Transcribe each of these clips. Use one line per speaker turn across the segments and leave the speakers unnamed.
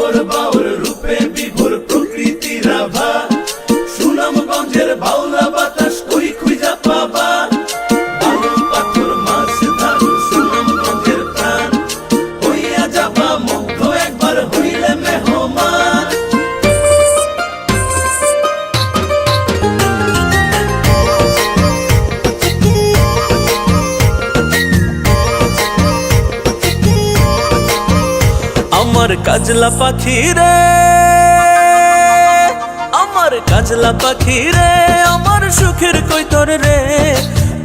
বাউর বাউর রূপে বিভোর প্রকৃতির আভা, সুনামগঞ্জের বাউলা বাতাস কই খুঁজা পাবা। বালু পাথর মাছ ধারু সুনামগঞ্জের প্রাণ, হইয়া যাবা মুগ্ধ একবার হইলে মেহমান। আমার কাজলা পাখি রে, আমার কাজলা পাখি রে, আমার সুখের কৈতর রে,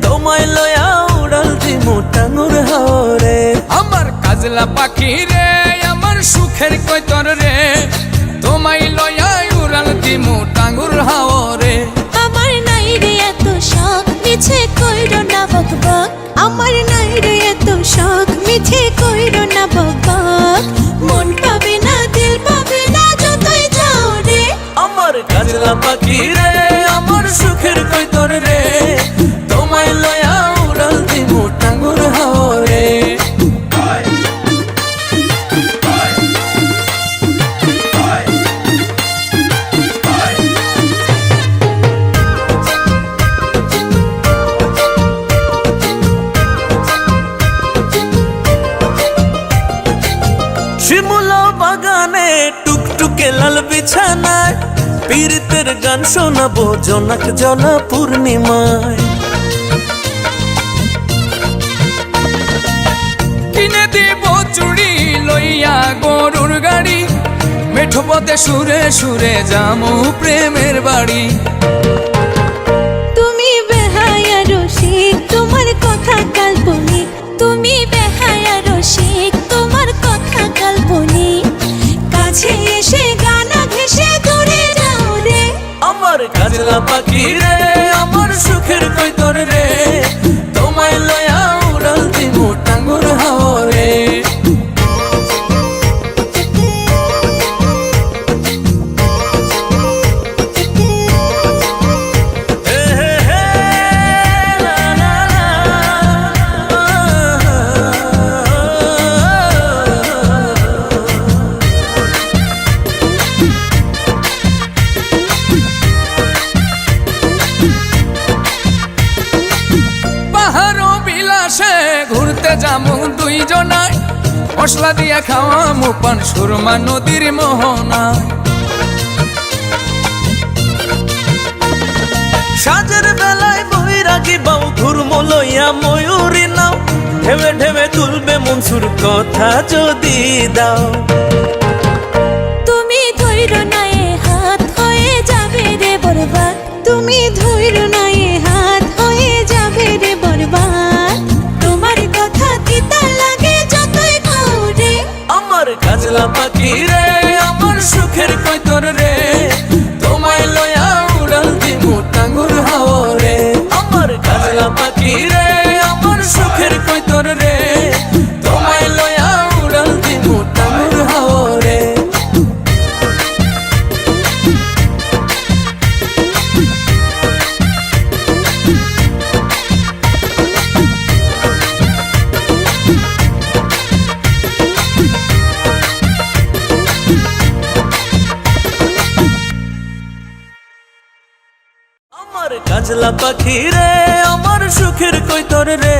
তোমায় লয়া উড়াল দিমু টাঙ্গুর হাওরে।
আমার কাজলা পাখি রে, আমার সুখের কৈতর রে, তোমায় লয়া উড়াল দিমু টাঙ্গুর হাওরে।
আমার নাই রে এত শখ মিছে কইরো না বকবক, আমার নাই রে এত শখ মিছে কইরো না বকবক। মন পাবে না দিল পাবে না যতই যাও রে।
আমার কাজলা পাখি রে, আমার সুখের কৈতর রে, তোমায় লয়া উড়াল দিমু টাঙ্গুর হাওরে। শিমুলা বাগানে টুকটুকে লাল বিছানায়, পীড়িতের গান শোনাবো জোনাক জলা পূর্ণিমায়।
কিনে দিব চুড়ি লইয়া গরুর গাড়ি, মেঠো পথে সুরে সুরে যামু প্রেমের বাড়ি।
তুমি বেহায়া রসিক তোমার কথা কাল্পনিক, তুমি বেহায়া রসিক তোমার কথা কাল্পনিক। কাছে এসে গানা ঘেঁষে দূরে যাও রে।
আমার কাজলা পাখি রে, আমার সুখের কৈতর রে, তোমায় লয়া উড়াল দিমু টাঙ্গুর হাওরে।
পাহাড় বিলাসে ঘুরতে যামু দুইজনায়, মশলা দিয়া খাওয়ামু পান সুরমা নদীর মোহনায়।
সাজের বেলায় বৈরাগী বাউ ঘুরমো লইয়া ময়ূরী নাও, ঢেবে ঢেবে তুলবে মনসুর কথা যদি দাও।
তুমি ধৈর্য নাই হাত হয়ে যাবে রে বরবাদ, তুমি ধৈর্য নাই হাত হয়ে যাবে রে বরবাদ। তোমার কথা তিতা লাগে যতই খাও রে।
আমার কাজলা পাখি রে, আমার সুখের কৈতর রে, তোমায় লয়া উড়াল দিমু টাঙ্গুর হাওরে। আমার কাজলা পাখি রে, আমার সুখের কৈতর রে, তোমায় লয়া উড়াল দিমু টাঙ্গুর হাওরে। আমার কাজলা পাখি রে, আমার সুখের কৈতর রে,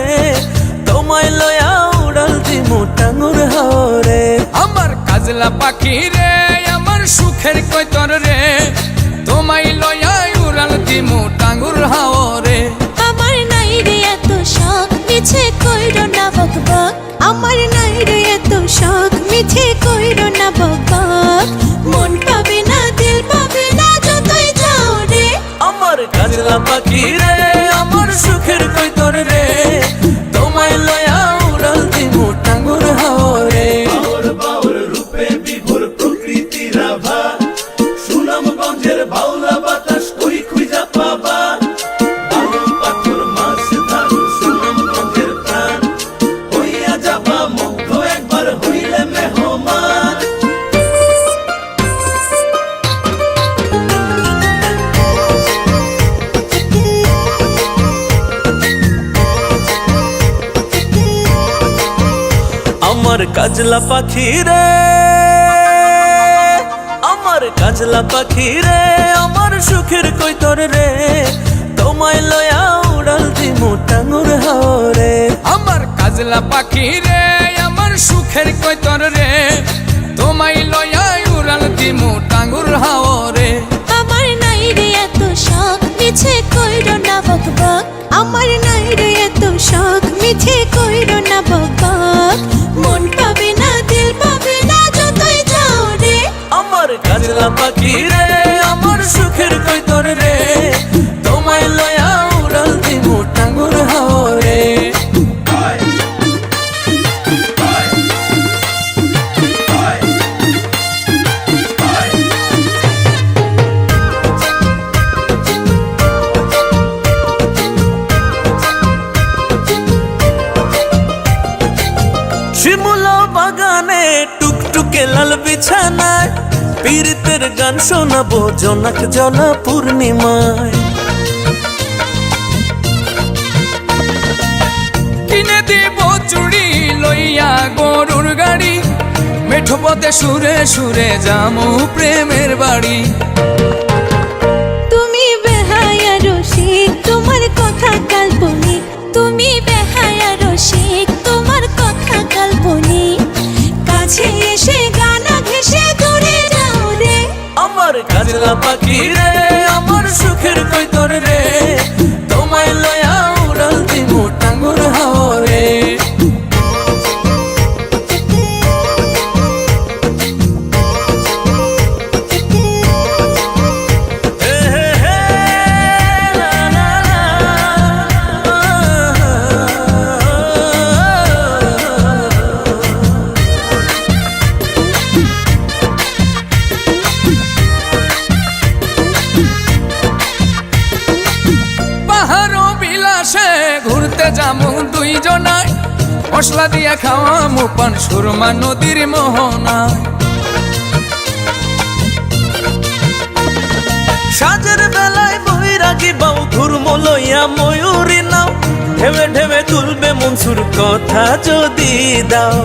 তোমায় লয়া উড়াল দিমু টাঙ্গুর হাওরে।
আমার কাজলা পাখি রে, আমার সুখের কৈতর রে, তোমায় লয়া উড়াল দিমু টাঙ্গুর হাওরে।
আমার নাই রে এত শখ মিছে কইরো না বকবক, আমার নাই রে এত শখ মিছে কইরো না বকবক। মন পাবে না দিল পাবে না যতই যাও রে।
আমার কাজলা পাখি রে, আমার সুখের কৈতর রে, তোমায় লয়া উড়াল দিমু টাঙ্গুর হাওরে। বাউর বাউর রূপে বিভোর প্রকৃতির আভা, সুনামগঞ্জের বাউলা বাতাস কই খুঁজা পাবা। বালু পাথর মাছ ধারু সুনামগঞ্জের প্রাণ, হইয়া যাবা মুগ্ধ একবার হইলে মেহমান। আমার কাজলা পাখি রে, কাজলা পাখি রে আমার সুখের কৈতর রে তোমায় লয়া উড়াল দিমু টাঙ্গুর হাওরে
আমার কাজলা পাখি রে আমার সুখের কৈতর রে তোমায় লয়া উড়াল দিমু টাঙ্গুর হাওরে
আমার নাই রে এত শখ মিছে কইরো না বকবক আমার নাই রে এত শখ মিছে কইরো না বকবক মন পাবে না দিল পাবে না যতই যাও রে
আমার কাজলা পাখি রে আমার সুখের কৈতর রে তোমায় লয়া উড়াল দিমু টাঙ্গুর হাওরে শিমুলা বাগানে টুকটুকে লাল বিছানায় পীড়িতের গান শোনাবো জোনাক জলা পূর্ণিমায়
কিনে দিব চুড়ি লইয়া গরুর গাড়ি মেঠো পথে সুরে সুরে যামু প্রেমের বাড়ি
তুমি বেহায়া রসিক তোমার কথা কাল্পনিক তুমি বেহায়া রসিক তোমার কথা কাল্পনিক কাছে এসে গানা ঘেসে দূরে যাও রে
আমার কাজলা পাখি রে আমার সুখের কৈতর রে তোমায় লয়া উড়াল দিমু টাঙ্গুর হাওরে হে হে হে, লা লা লা।
পাহাড় বিলাসে ঘুরতে যামু দুইজনায় মশলা দিয়া খাওয়ামু পান সুরমা নদীর মোহনায়
সাজের বেলায় বৈরাগী বাউ ঘুরমো লইয়া ময়ূরী নাও ঢেবে ঢেবে তুলবে মনসুর কথা যদি দাও